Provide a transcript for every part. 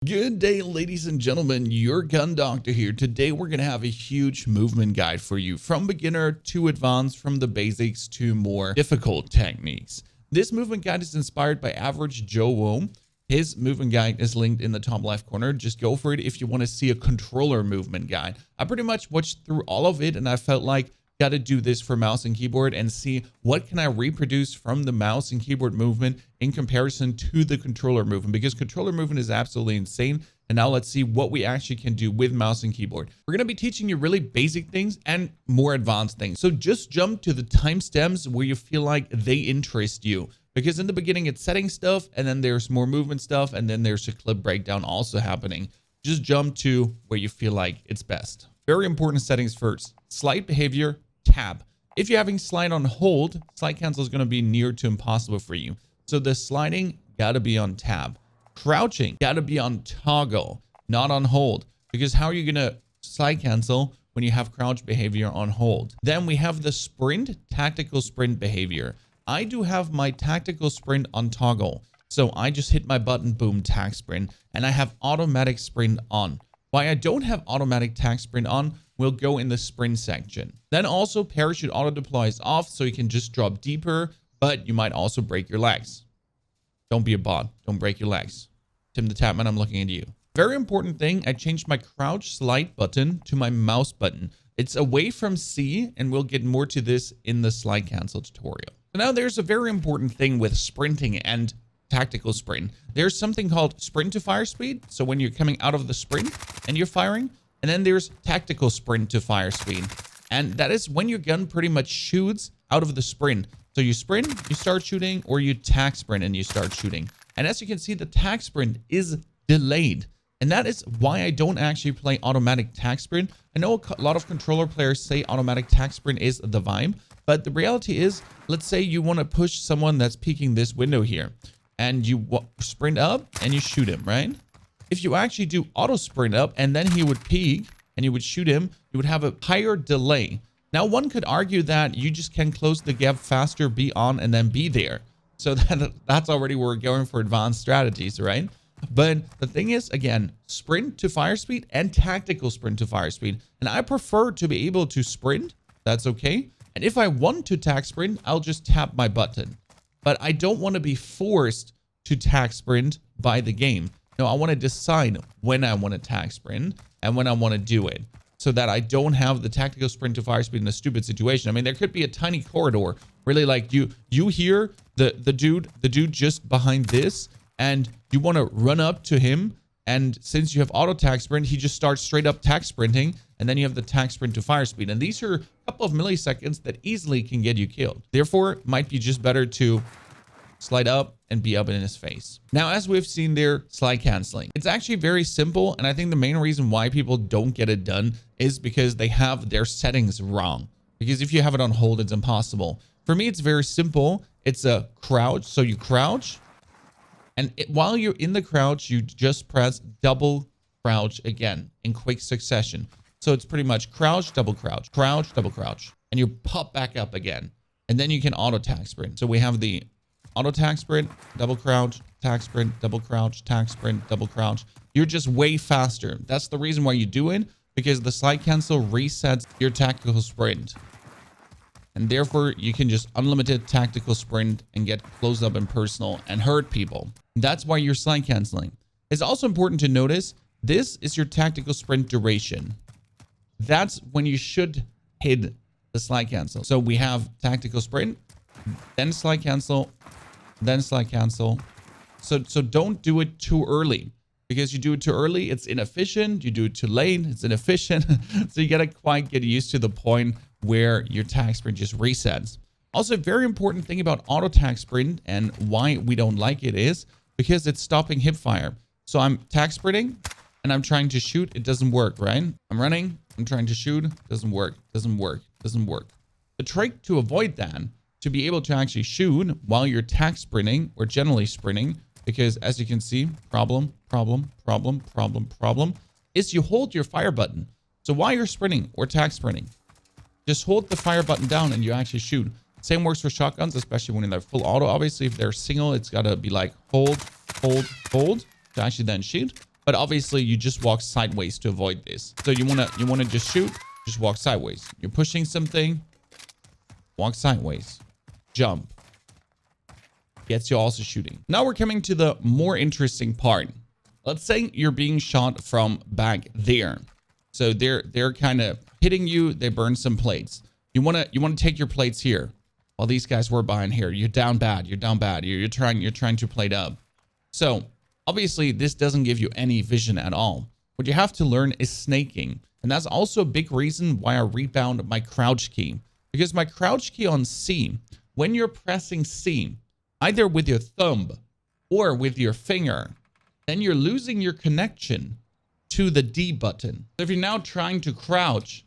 Good day, ladies and gentlemen, your gun doctor here. Today we're going to have a huge movement guide for you, from beginner to advanced, from the basics to more difficult techniques. This movement guide is inspired by average Joewo. His movement guide is linked in the top left corner. Just go for it if you want to see a controller movement guide. I pretty much watched through all of it and I felt like got to do this for mouse and keyboard and see what can I reproduce from the mouse and keyboard movement in comparison to the controller movement, because controller movement is absolutely insane. And now let's see what we actually can do with mouse and keyboard. We're going to be teaching you really basic things and more advanced things. So just jump to the timestamps where you feel like they interest you, because in the beginning it's setting stuff and then there's more movement stuff and then there's a clip breakdown also happening. Just jump to where you feel like it's best. Very important settings first. Slide behavior, tab. If you're having slide on hold, slide cancel is going to be near to impossible for you. So the sliding got to be on tab. Crouching got to be on toggle, not on hold, because how are you going to slide cancel when you have crouch behavior on hold? Then we have the sprint, tactical sprint behavior. I do have my tactical sprint on toggle. So I just hit my button, boom, tac sprint, and I have automatic sprint on. Why I don't have automatic tac sprint on will go in the sprint section. Then also parachute auto deploy is off, so you can just drop deeper, but you might also break your legs. Don't be a bot. Don't break your legs. Tim the Tapman, I'm looking at you. Very important thing, I changed my crouch slide button to my mouse button. It's away from C, and we'll get more to this in the slide cancel tutorial. So now there's a very important thing with sprinting and tactical sprint. There's something called sprint to fire speed. So when you're coming out of the sprint and you're firing, and then there's tactical sprint to fire speed. And that is when your gun pretty much shoots out of the sprint. So you sprint, you start shooting, or you tac sprint and you start shooting. And as you can see, the tac sprint is delayed. And that is why I don't actually play automatic tac sprint. I know a lot of controller players say automatic tac sprint is the vibe, but the reality is, let's say you want to push someone that's peeking this window here, and you sprint up and you shoot him, right? If you actually do auto sprint up and then he would peek and you would shoot him, you would have a higher delay. Now, one could argue that you just can close the gap faster, be on, and then be there. So that's already where we're going for advanced strategies, right? But the thing is, again, sprint to fire speed and tactical sprint to fire speed. And I prefer to be able to sprint. That's okay. And if I want to tac sprint, I'll just tap my button. But I don't want to be forced to tac sprint by the game. No, I want to decide when I want to tac sprint and when I want to do it, so that I don't have the tactical sprint to fire speed in a stupid situation. I mean, there could be a tiny corridor, really, like you hear the dude just behind this, and you want to run up to him, and since you have auto tac sprint, he just starts straight up tac sprinting, and then you have the tac sprint to fire speed. And these are a couple of milliseconds that easily can get you killed. Therefore, it might be just better to slide up and be up in his face. Now, as we've seen there, slide canceling. It's actually very simple, and I think the main reason why people don't get it done is because they have their settings wrong. Because if you have it on hold, it's impossible. For me, it's very simple. It's a crouch. So you crouch, and while you're in the crouch, you just press double crouch again in quick succession. So it's pretty much crouch, double crouch, double crouch, and you pop back up again. And then you can auto tac sprint. So we have the auto tac sprint, double crouch, tac sprint, double crouch, tac sprint, double crouch. You're just way faster. That's the reason why you do it, because the slide cancel resets your tactical sprint. And therefore, you can just unlimited tactical sprint and get close up and personal and hurt people. That's why you're slide canceling. It's also important to notice, this is your tactical sprint duration. That's when you should hit the slide cancel. So we have tactical sprint, then slide cancel, then slide cancel. So don't do it too early, because you do it too early, it's inefficient. You do it too late, it's inefficient. So you gotta quite get used to the point where your tac sprint just resets. Also, a very important thing about auto tac sprint and why we don't like it is because it's stopping hipfire. So I'm tac sprinting and I'm trying to shoot, it doesn't work, right? I'm running, I'm trying to shoot, doesn't work, doesn't work, doesn't work. The trick to avoid that, to be able to actually shoot while you're tac sprinting or generally sprinting, because as you can see, problem, is you hold your fire button. So while you're sprinting or tac sprinting, just hold the fire button down and you actually shoot. Same works for shotguns, especially when they're full auto. Obviously, if they're single, it's got to be like hold to actually then shoot. but obviously you just walk sideways to avoid this. So you wanna just shoot, just walk sideways. You're pushing something, walk sideways, jump. Gets you also shooting. Now we're coming to the more interesting part. Let's say you're being shot from back there. So they're kind of hitting you. They burn some plates. You wanna take your plates here. While these guys were behind here. You're down bad. You're down bad. You're trying to plate up. So obviously this doesn't give you any vision at all. What you have to learn is snaking. And that's also a big reason why I rebound my crouch key. Because my crouch key on C, when you're pressing C, either with your thumb or with your finger, then you're losing your connection to the D button. So if you're now trying to crouch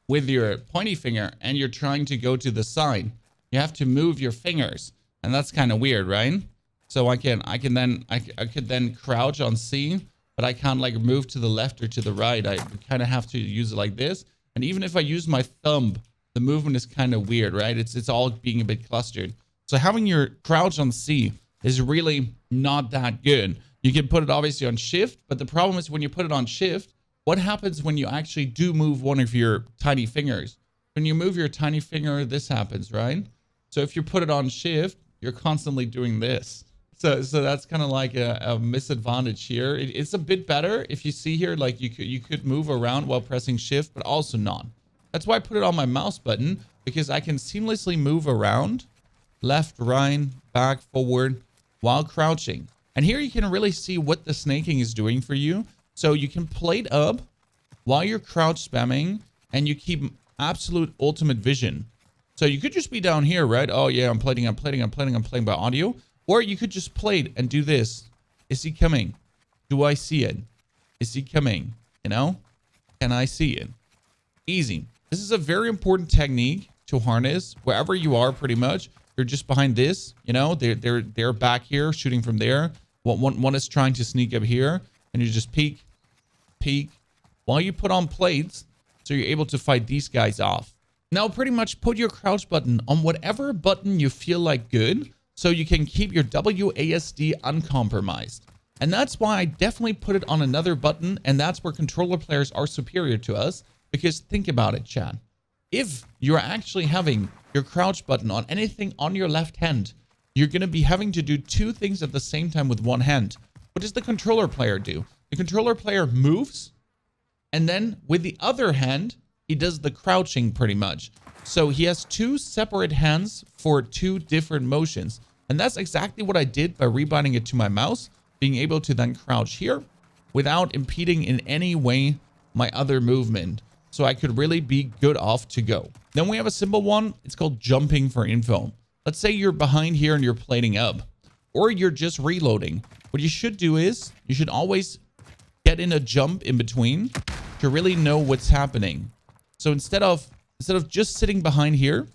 with your pointy finger and you're trying to go to the side, you have to move your fingers. And that's kind of weird, right? So I could then crouch on C, but I can't like move to the left or to the right. I kind of have to use it like this. And even if I use my thumb, the movement is kind of weird, right? It's all being a bit clustered. So having your crouch on C is really not that good. You can put it obviously on shift, but the problem is when you put it on shift, what happens when you actually do move one of your tiny fingers? When you move your tiny finger, this happens, right? So if you put it on shift, you're constantly doing this. So that's kind of like a misadvantage here. It's a bit better if you see here, like you could move around while pressing shift, but also not. That's why I put it on my mouse button, because I can seamlessly move around left, right, back, forward while crouching. And here you can really see what the snaking is doing for you. So you can plate up while you're crouch spamming and you keep absolute ultimate vision. So you could just be down here, right? Oh yeah, I'm playing by audio. Or you could just plate and do this. Is he coming? Do I see it? Is he coming? You know? Can I see it? Easy. This is a very important technique to harness wherever you are pretty much. You're just behind this, you know, they're back here shooting from there. One is trying to sneak up here and you just peek while you put on plates. So you're able to fight these guys off. Now pretty much put your crouch button on whatever button you feel like good, so you can keep your WASD uncompromised. And that's why I definitely put it on another button, and that's where controller players are superior to us. Because think about it, chat. If you're actually having your crouch button on anything on your left hand, you're going to be having to do two things at the same time with one hand. What does the controller player do? The controller player moves, and then with the other hand, he does the crouching pretty much. So he has two separate hands for two different motions. And that's exactly what I did by rebinding it to my mouse, being able to then crouch here without impeding in any way my other movement. So I could really be good off to go. Then we have a simple one. It's called jumping for info. Let's say you're behind here and you're plating up, or you're just reloading. What you should do is you should always get in a jump in between to really know what's happening. So instead of just sitting behind here,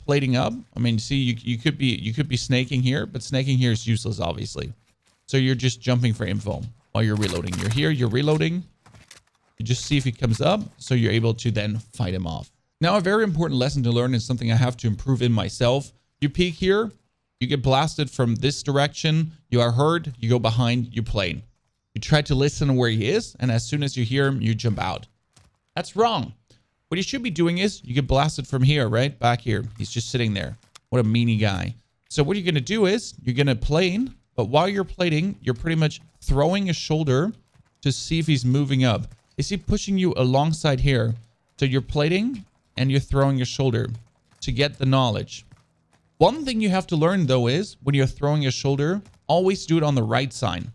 plating up, I mean, see, you could be snaking here, but snaking here is useless, obviously. So you're just jumping for info while you're reloading. You're here, you're reloading. You just see if he comes up, so you're able to then fight him off. Now, a very important lesson to learn is something I have to improve in myself. You peek here, you get blasted from this direction, you are heard, you go behind, you plane. You try to listen where he is, and as soon as you hear him, you jump out. That's wrong. What you should be doing is you get blasted from here, right? Back here. He's just sitting there. What a meanie guy. So what you're going to do is you're going to plane, but while you're plating, you're pretty much throwing a shoulder to see if he's moving up. Is he pushing you alongside here? So you're plating and you're throwing your shoulder to get the knowledge. One thing you have to learn though is when you're throwing your shoulder, always do it on the right side,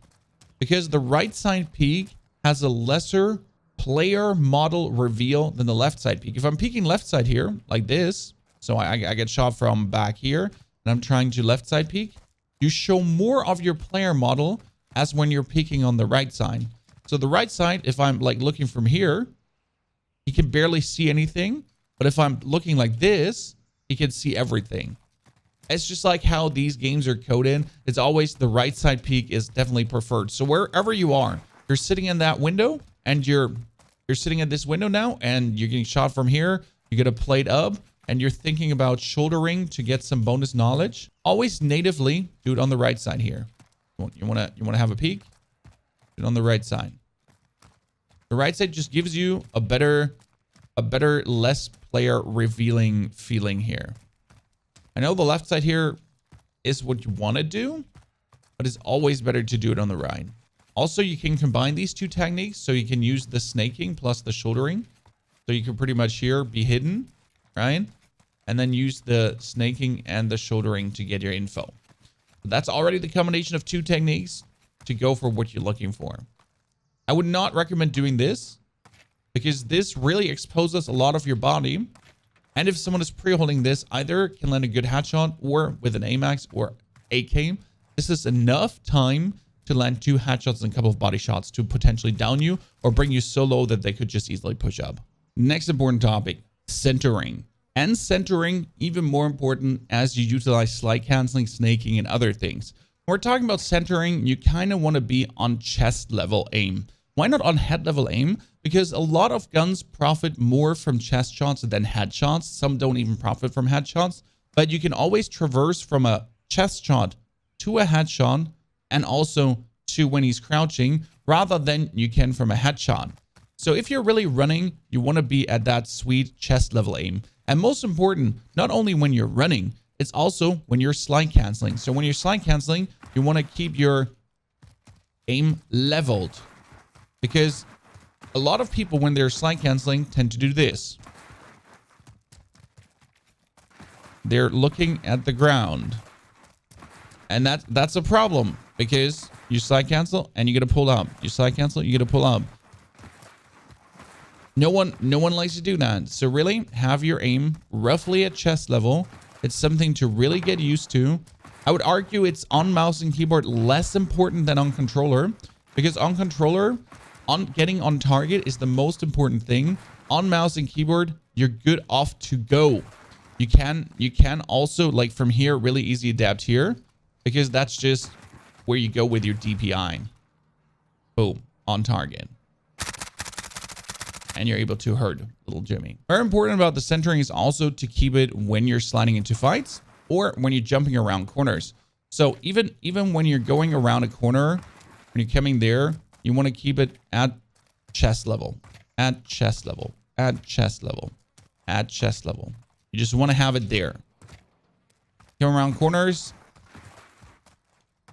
because the right side peek has a lesser player model reveal than the left side peek. If I'm peeking left side here like this, so I get shot from back here and I'm trying to left side peek, you show more of your player model as when you're peeking on the right side. So the right side, if I'm like looking from here, he can barely see anything. But if I'm looking like this, he can see everything. It's just like how these games are coded. It's always the right side peek is definitely preferred. So wherever you are, you're sitting in that window and you're sitting at this window now and you're getting shot from here. You get a plate up and you're thinking about shouldering to get some bonus knowledge. Always natively do it on the right side here. You want to have a peek? Do it on the right side. The right side just gives you a better, less player revealing feeling here. I know the left side here is what you want to do, but it's always better to do it on the right. Also, you can combine these two techniques. So you can use the snaking plus the shouldering. So you can pretty much here be hidden, right? And then use the snaking and the shouldering to get your info. That's already the combination of two techniques to go for what you're looking for. I would not recommend doing this because this really exposes a lot of your body. And if someone is pre-holding this, either can land a good headshot or with an AMAX or AK, this is enough time to land 2 headshots and a couple of body shots to potentially down you or bring you so low that they could just easily push up. Next important topic, centering. And centering, even more important as you utilize slide canceling, snaking, and other things. When we're talking about centering, you kind of want to be on chest level aim. Why not on head level aim? Because a lot of guns profit more from chest shots than headshots. Some don't even profit from headshots. But you can always traverse from a chest shot to a headshot and also to when he's crouching rather than you can from a headshot. So if you're really running, you want to be at that sweet chest level aim. And most important, not only when you're running, it's also when you're slide canceling. So when you're slide canceling, you want to keep your aim leveled. Because a lot of people, when they're slide canceling, tend to do this. They're looking at the ground. And that's a problem because you slide cancel and you get to pull up. You slide cancel, you get to pull up. No one likes to do that. So really have your aim roughly at chest level. It's something to really get used to. I would argue it's on mouse and keyboard less important than on controller, because on controller, on getting on target is the most important thing. On mouse and keyboard, you're good off to go. You can also, like from here, really easy adapt here, because that's just where you go with your DPI. Boom, on target. And you're able to hurt little Jimmy. Very important about the centering is also to keep it when you're sliding into fights or when you're jumping around corners. So even when you're going around a corner, when you're coming there, you want to keep it at chest level, at chest level, at chest level, at chest level. You just want to have it there. Come around corners,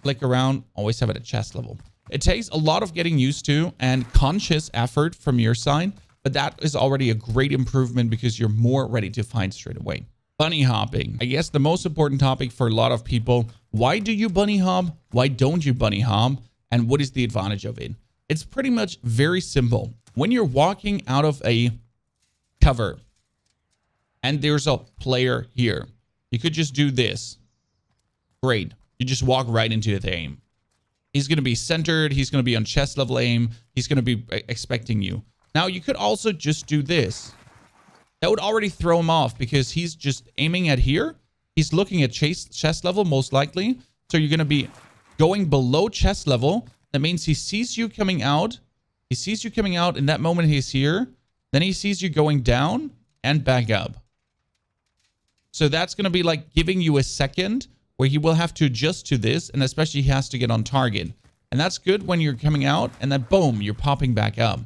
flick around, always have it at chest level. It takes a lot of getting used to and conscious effort from your side, but that is already a great improvement because you're more ready to fight straight away. Bunny hopping. I guess the most important topic for a lot of people. Why do you bunny hop? Why don't you bunny hop? And what is the advantage of it? It's pretty much very simple. When you're walking out of a cover and there's a player here, you could just do this. Great. You just walk right into the aim. He's going to be centered. He's going to be on chest level aim. He's going to be expecting you. Now, you could also just do this. That would already throw him off because he's just aiming at here. He's looking at chest level, most likely. So you're going to be going below chest level. That means he sees you coming out. He sees you coming out. In that moment, he's here. Then he sees you going down and back up. So that's going to be like giving you a second where he will have to adjust to this. And especially he has to get on target. And that's good when you're coming out. And then boom, you're popping back up.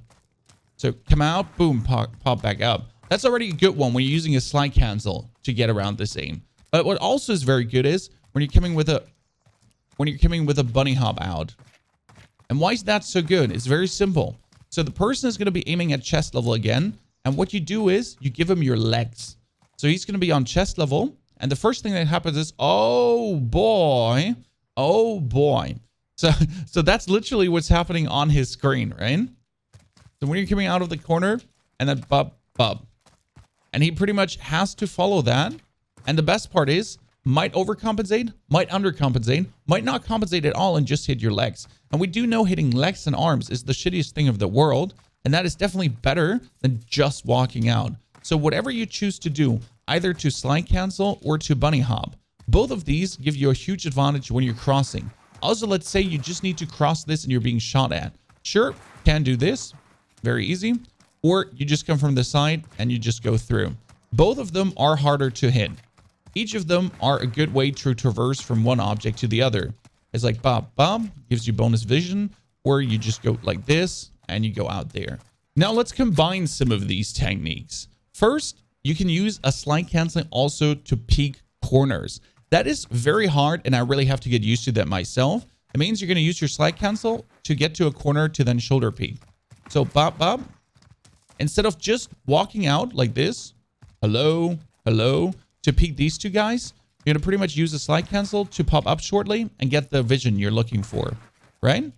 So come out, boom, pop back up. That's already a good one when you're using a slide cancel to get around this aim. But what also is very good is when you're coming with a bunny hop out. And why is that so good? It's very simple. So the person is going to be aiming at chest level again. And what you do is you give him your legs. So he's going to be on chest level. And the first thing that happens is, oh boy. Oh boy. So that's literally what's happening on his screen, right? So when you're coming out of the corner and then bub. And he pretty much has to follow that. And the best part is, might overcompensate, might undercompensate, might not compensate at all and just hit your legs. And we do know hitting legs and arms is the shittiest thing of the world. And that is definitely better than just walking out. So whatever you choose to do, either to slide cancel or to bunny hop, both of these give you a huge advantage when you're crossing. Also, let's say you just need to cross this and you're being shot at. Sure, can do this. Very easy. Or you just come from the side and you just go through. Both of them are harder to hit. Each of them are a good way to traverse from one object to the other. It's like bob, gives you bonus vision, or you just go like this and you go out there. Now let's combine some of these techniques. First, you can use a slide canceling also to peek corners. That is very hard, and I really have to get used to that myself. It means you're going to use your slide cancel to get to a corner to then shoulder peek. So bop, bop. Instead of just walking out like this, hello, hello, to peek these two guys, you're going to pretty much use a slide cancel to pop up shortly and get the vision you're looking for, right?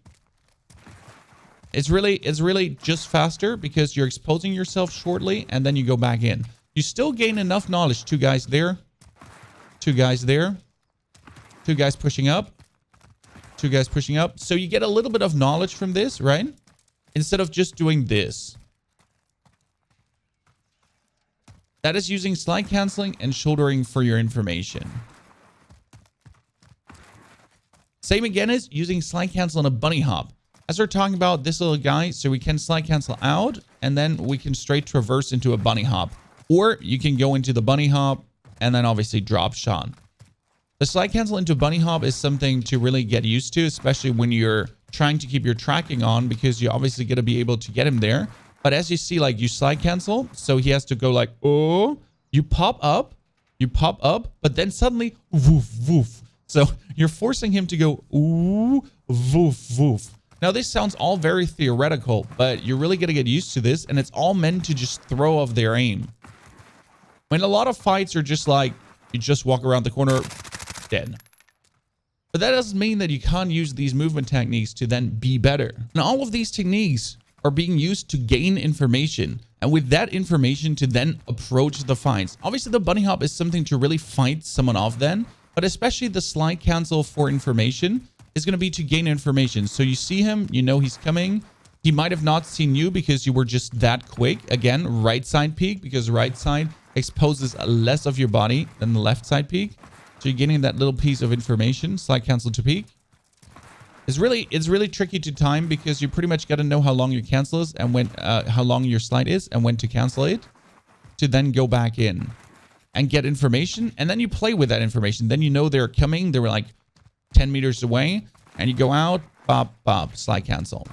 It's really just faster because you're exposing yourself shortly and then you go back in. You still gain enough knowledge. Two guys there. Two guys there. Two guys pushing up. Two guys pushing up. So you get a little bit of knowledge from this, right? Instead of just doing this. That is using slide canceling and shouldering for your information. Same again as using slide cancel and a bunny hop. As we're talking about this little guy, so we can slide cancel out and then we can straight traverse into a bunny hop. Or you can go into the bunny hop and then obviously drop shot. The slide cancel into bunny hop is something to really get used to, especially when you're trying to keep your tracking on, because you're obviously going to be able to get him there. But as you see, like, you slide cancel, so he has to go like, oh, you pop up, but then suddenly, woof, woof. So you're forcing him to go, ooh, woof, woof. Now, this sounds all very theoretical, but you're really going to get used to this, and it's all meant to just throw off their aim. When a lot of fights are just like, you just walk around the corner, dead. But that doesn't mean that you can't use these movement techniques to then be better. And all of these techniques are being used to gain information, and with that information to then approach the fights. Obviously, the bunny hop is something to really fight someone off then, but especially the slide cancel for information is going to be to gain information. So you see him, you know he's coming. He might have not seen you because you were just that quick. Again, right side peek, because right side exposes less of your body than the left side peek. So you're getting that little piece of information. Slide cancel to peek. It's really tricky to time because you pretty much got to know how long your cancel is and when how long your slide is and when to cancel it to then go back in and get information, and then you play with that information. Then you know they're coming. They're like 10 meters away, and you go out, bop, bop, slide cancel.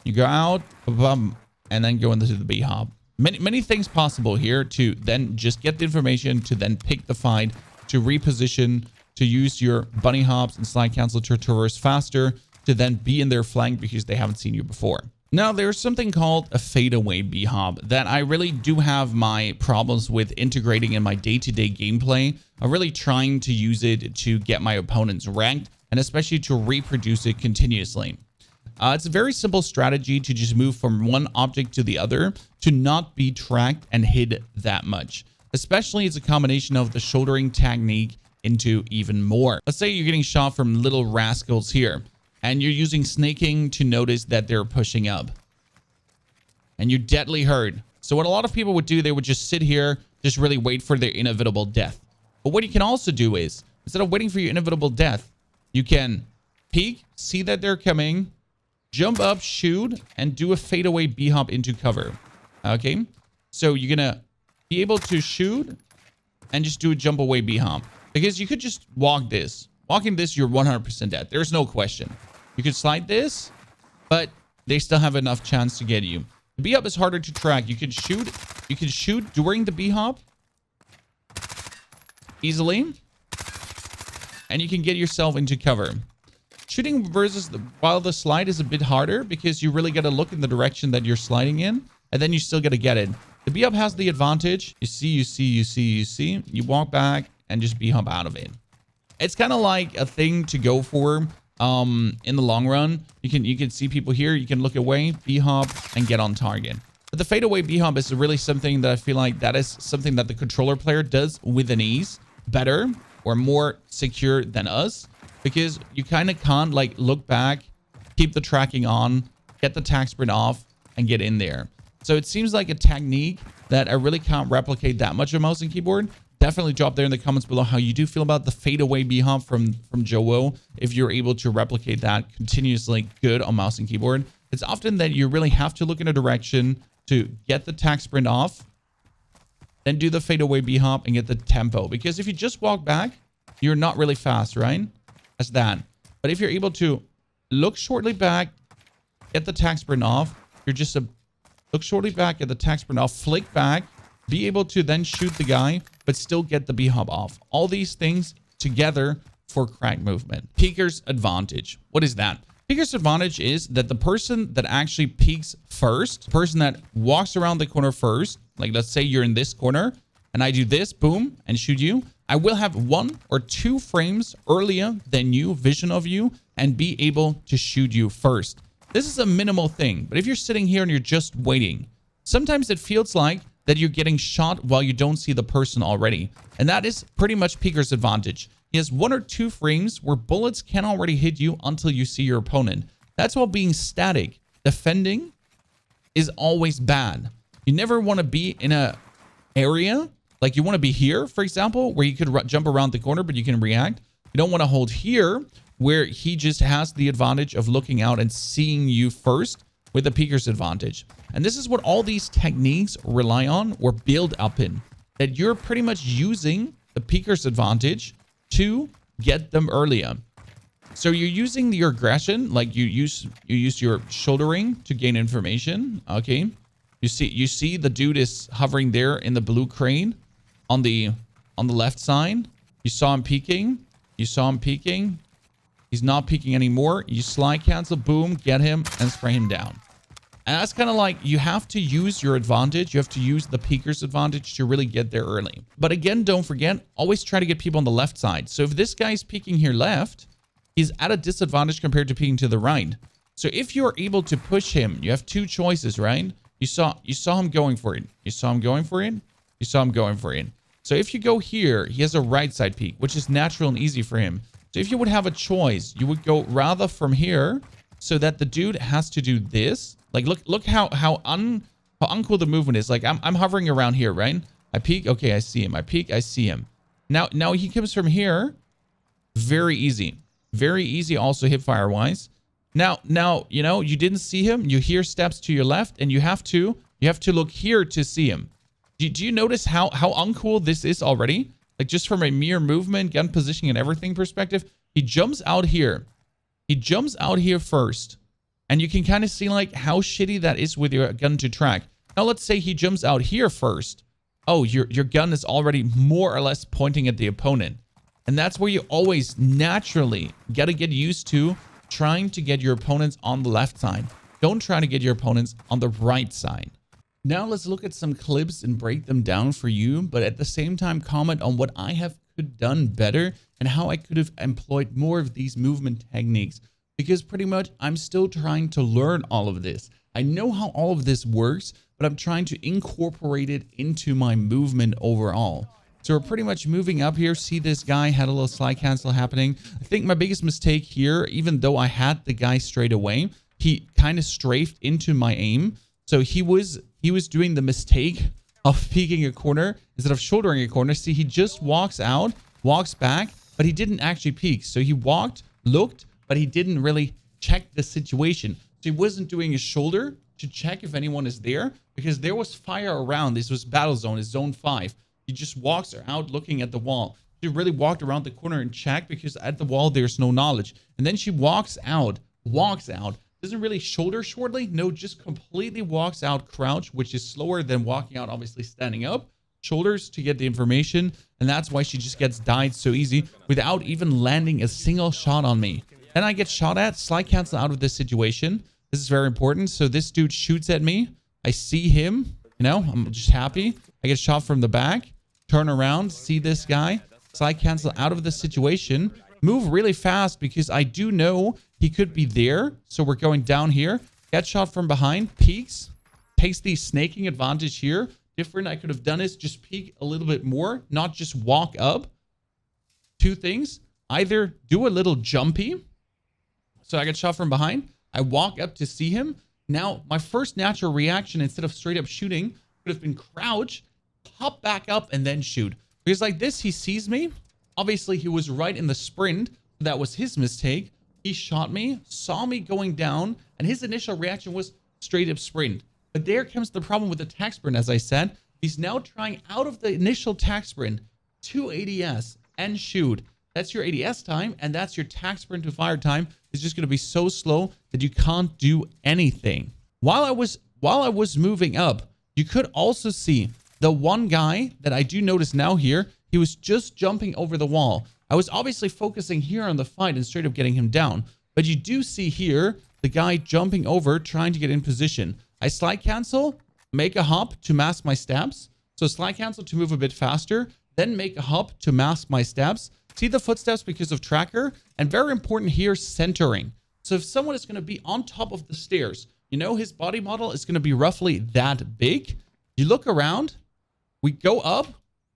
You go out, bum, and then go into the B hop. Many things possible here to then just get the information, to then pick the fight, to reposition, to use your bunny hops and slide cancel to traverse faster, to then be in their flank because they haven't seen you before. Now, there's something called a fadeaway B hop that I really do have my problems with integrating in my day-to-day gameplay. I'm really trying to use it to get my opponents ranked and especially to reproduce it continuously. It's a very simple strategy to just move from one object to the other to not be tracked and hid that much. Especially it's a combination of the shouldering technique into even more. Let's say you're getting shot from little rascals here and you're using snaking to notice that they're pushing up and you're deadly hurt. So what a lot of people would do, they would just sit here, just really wait for their inevitable death. But what you can also do is, instead of waiting for your inevitable death, you can peek, see that they're coming, jump up, shoot, and do a fadeaway B hop into cover. Okay, so you're gonna be able to shoot and just do a jump away B hop, because you could just walk this. Walking this, you're 100% dead. There's no question. You could slide this, but they still have enough chance to get you. The B hop is harder to track. You can shoot during the B hop easily, and you can get yourself into cover. Shooting versus while the slide is a bit harder because you really got to look in the direction that you're sliding in, and then you still got to get it. The B hop has the advantage. You see. You walk back and just B hop out of it. It's kind of like a thing to go for in the long run. You can see people here. You can look away, B hop, and get on target. But the fadeaway B hop is really something that I feel like that is something that the controller player does with an ease, better or more secure than us, because you kind of can't like look back, keep the tracking on, get the tac sprint off, and get in there. So it seems like a technique that I really can't replicate that much on mouse and keyboard. Definitely drop there in the comments below how you do feel about the fadeaway B hop from JoeWoe, if you're able to replicate that continuously good on mouse and keyboard. It's often that you really have to look in a direction to get the tac sprint off, then do the fadeaway B hop and get the tempo. Because if you just walk back, you're not really fast, right? That's that. But if you're able to look shortly back, get the tac sprint off, you're just a look shortly back at the attack sprint off, flick back, be able to then shoot the guy, but still get the B-hop off. All these things together for crack movement. Peeker's advantage. What is that? Peeker's advantage is that the person that actually peeks first, the person that walks around the corner first, like let's say you're in this corner and I do this, boom, and shoot you, I will have 1 or 2 frames earlier than you, vision of you, and be able to shoot you first. This is a minimal thing, but if you're sitting here and you're just waiting, sometimes it feels like that you're getting shot while you don't see the person already. And that is pretty much Peeker's advantage. He has 1 or 2 frames where bullets can already hit you until you see your opponent. That's while being static. Defending is always bad. You never want to be in a area, like you want to be here, for example, where you could jump around the corner, but you can react. You don't want to hold here, where he just has the advantage of looking out and seeing you first with the Peeker's advantage. And this is what all these techniques rely on or build up in. That you're pretty much using the Peeker's advantage to get them earlier. So you're using your aggression, like you use your shouldering to gain information. Okay. You see the dude is hovering there in the blue crane on the left side. You saw him peeking. You saw him peeking. He's not peeking anymore. You slide cancel, boom, get him and spray him down. And that's kind of like you have to use your advantage. You have to use the Peeker's advantage to really get there early. But again, don't forget, always try to get people on the left side. So if this guy's peeking here left, he's at a disadvantage compared to peeking to the right. So if you're able to push him, you have 2 choices, right? You saw him going for it. You saw him going for it. You saw him going for it. So if you go here, he has a right side peek, which is natural and easy for him. So if you would have a choice, you would go rather from here so that the dude has to do this. Like, look how uncool the movement is. Like, I'm hovering around here, right? I peek. Okay, I see him. I peek. I see him. Now he comes from here. Very easy. Very easy also Hipfire-wise. Now, you know, you didn't see him. You hear steps to your left, and you have to look here to see him. Do you notice how uncool this is already? Like, just from a mere movement, gun positioning, and everything perspective. He jumps out here. He jumps out here first. And you can kind of see like how shitty that is with your gun to track. Now, let's say he jumps out here first. Oh, your gun is already more or less pointing at the opponent. And that's where you always naturally got to get used to trying to get your opponents on the left side. Don't try to get your opponents on the right side. Now let's look at some clips and break them down for you, but at the same time comment on what I could have done better and how I could have employed more of these movement techniques. Because pretty much I'm still trying to learn all of this. I know how all of this works, but I'm trying to incorporate it into my movement overall. So we're pretty much moving up here. See, this guy had a little slide cancel happening. I think my biggest mistake here, even though I had the guy straight away, he kind of strafed into my aim. So he was doing the mistake of peeking a corner instead of shouldering a corner. See, he just walks out, walks back, but he didn't actually peek. So he walked, looked, but he didn't really check the situation. So he wasn't doing his shoulder to check if anyone is there because there was fire around. This was battle zone, it's zone 5. He just walks out looking at the wall. She really walked around the corner and checked because at the wall, there's no knowledge. And then she walks out, doesn't really shoulder shortly. No, just completely walks out crouch, which is slower than walking out, obviously standing up. Shoulders to get the information. And that's why she just gets died so easy without even landing a single shot on me. And I get shot at, slide cancel out of this situation. This is very important. So this dude shoots at me. I see him, you know, I'm just happy. I get shot from the back, turn around, see this guy, slide cancel out of the situation, move really fast because I do know he could be there. So we're going down here, get shot from behind, peeks, takes the snaking advantage here. Different I could have done is just peek a little bit more, not just walk up. 2 things, either do a little jumpy. So I get shot from behind. I walk up to see him. Now, my first natural reaction, instead of straight up shooting, would have been crouch, pop back up, and then shoot. Because like this, he sees me. Obviously, he was right in the sprint. That was his mistake. He shot me, saw me going down, and his initial reaction was straight up sprint. But there comes the problem with the tac sprint, as I said. He's now trying out of the initial tac sprint to ADS and shoot. That's your ADS time, and that's your tac sprint to fire time. It's just going to be so slow that you can't do anything. While I was while I was moving up, you could also see the one guy that I do notice now here, he was just jumping over the wall. I was obviously focusing here on the fight and straight up getting him down. But you do see here the guy jumping over, trying to get in position. I slide cancel, make a hop to mask my steps. So slide cancel to move a bit faster, then make a hop to mask my steps. See the footsteps because of tracker. And very important here, centering. So if someone is going to be on top of the stairs, you know his body model is going to be roughly that big. You look around, we go up,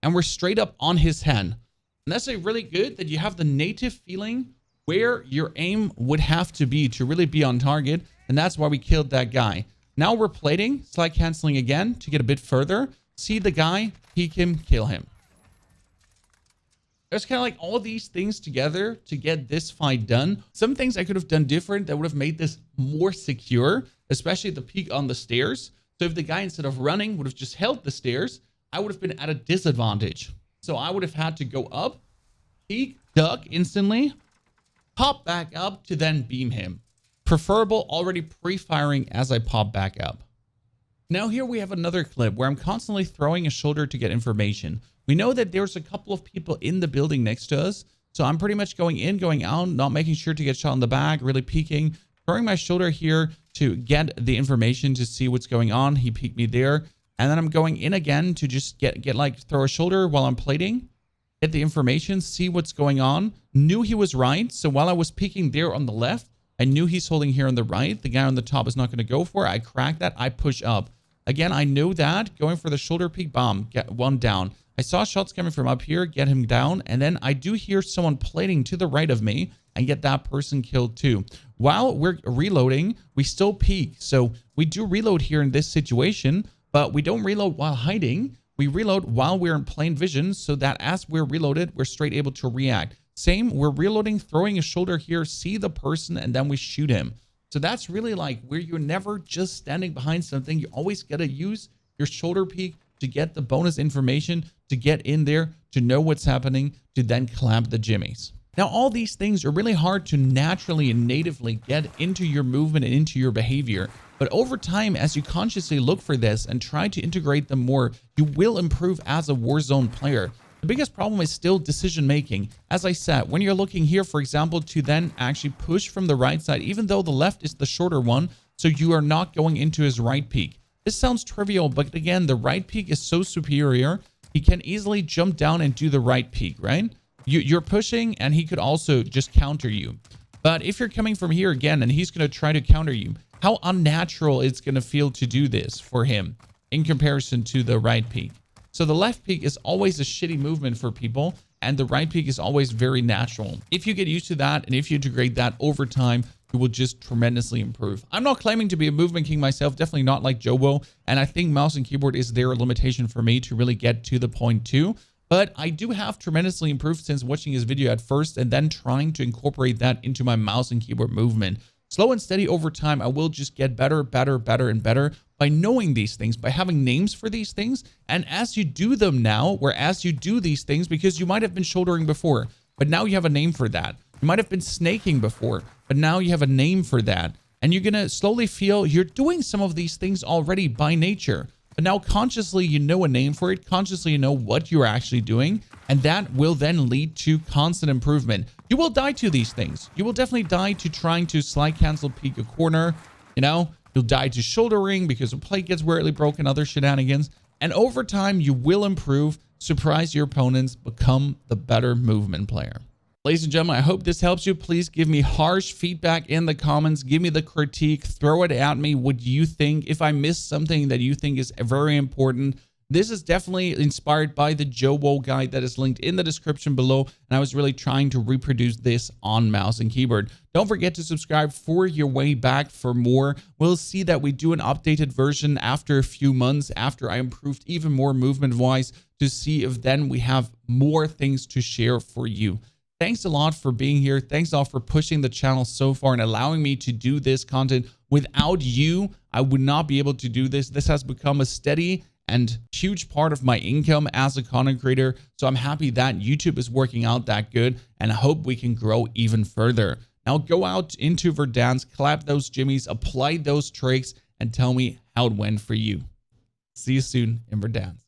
and we're straight up on his head. And that's really good that you have the native feeling where your aim would have to be to really be on target. And that's why we killed that guy. Now we're plating, slide canceling again to get a bit further. See the guy, peek him, kill him. There's kind of like all these things together to get this fight done. Some things I could have done different that would have made this more secure, especially the peek on the stairs. So if the guy, instead of running, would have just held the stairs, I would have been at a disadvantage. So I would have had to go up, peek, duck instantly, pop back up to then beam him. Preferable already pre-firing as I pop back up. Now here we have another clip where I'm constantly throwing a shoulder to get information. We know that there's a couple of people in the building next to us. So I'm pretty much going in, going out, not making sure to get shot in the back, really peeking, throwing my shoulder here to get the information to see what's going on. He peeked me there. And then I'm going in again to just get like throw a shoulder while I'm plating, get the information, see what's going on. Knew he was right. So while I was peeking there on the left, I knew he's holding here on the right. The guy on the top is not going to go for it. I crack that. I push up. Again, I know that. Going for the shoulder peek, bomb, get one down. I saw shots coming from up here, get him down. And then I do hear someone plating to the right of me and get that person killed too. While we're reloading, we still peek. So we do reload here in this situation, but we don't reload while hiding. We reload while we're in plain vision so that as we're reloaded, we're straight able to react. Same, we're reloading, throwing a shoulder here, see the person, and then we shoot him. So that's really like where you're never just standing behind something. You always got to use your shoulder peek to get the bonus information, to get in there, to know what's happening, to then clamp the jimmies. Now, all these things are really hard to naturally and natively get into your movement and into your behavior. But over time, as you consciously look for this and try to integrate them more, you will improve as a Warzone player. The biggest problem is still decision making. As I said, when you're looking here, for example, to then actually push from the right side, even though the left is the shorter one, so you are not going into his right peak. This sounds trivial, but again, the right peak is so superior. He can easily jump down and do the right peak, right? You're pushing and he could also just counter you. But if you're coming from here again and he's going to try to counter you, how unnatural it's going to feel to do this for him in comparison to the right peak. So the left peak is always a shitty movement for people, and the right peak is always very natural. If you get used to that and if you integrate that over time, you will just tremendously improve. I'm not claiming to be a movement king myself, definitely not like Joewo, and I think mouse and keyboard is their limitation for me to really get to the point too. But I do have tremendously improved since watching his video at first and then trying to incorporate that into my mouse and keyboard movement. Slow and steady over time, I will just get better, better, better, and better by knowing these things, by having names for these things. And as you do them now, whereas you do these things, because you might have been shouldering before, but now you have a name for that. You might have been snaking before, but now you have a name for that. And you're going to slowly feel you're doing some of these things already by nature. But now consciously, you know a name for it. Consciously, you know what you're actually doing. And that will then lead to constant improvement. You will die to these things. You will definitely die to trying to slide cancel peek a corner. You know, you'll die to shouldering because the plate gets weirdly broken, other shenanigans. And over time, you will improve, surprise your opponents, become the better movement player. Ladies and gentlemen, I hope this helps you. Please give me harsh feedback in the comments. Give me the critique. Throw it at me. What do you think? If I missed something that you think is very important, this is definitely inspired by the Jowoe guide that is linked in the description below. And I was really trying to reproduce this on mouse and keyboard. Don't forget to subscribe for your way back for more. We'll see that we do an updated version after a few months, after I improved even more movement-wise, to see if then we have more things to share for you. Thanks a lot for being here. Thanks a lot for pushing the channel so far and allowing me to do this content. Without you, I would not be able to do this. This has become a steady and huge part of my income as a content creator. So I'm happy that YouTube is working out that good, and I hope we can grow even further. Now go out into Verdansk, clap those jimmies, apply those tricks, and tell me how it went for you. See you soon in Verdansk.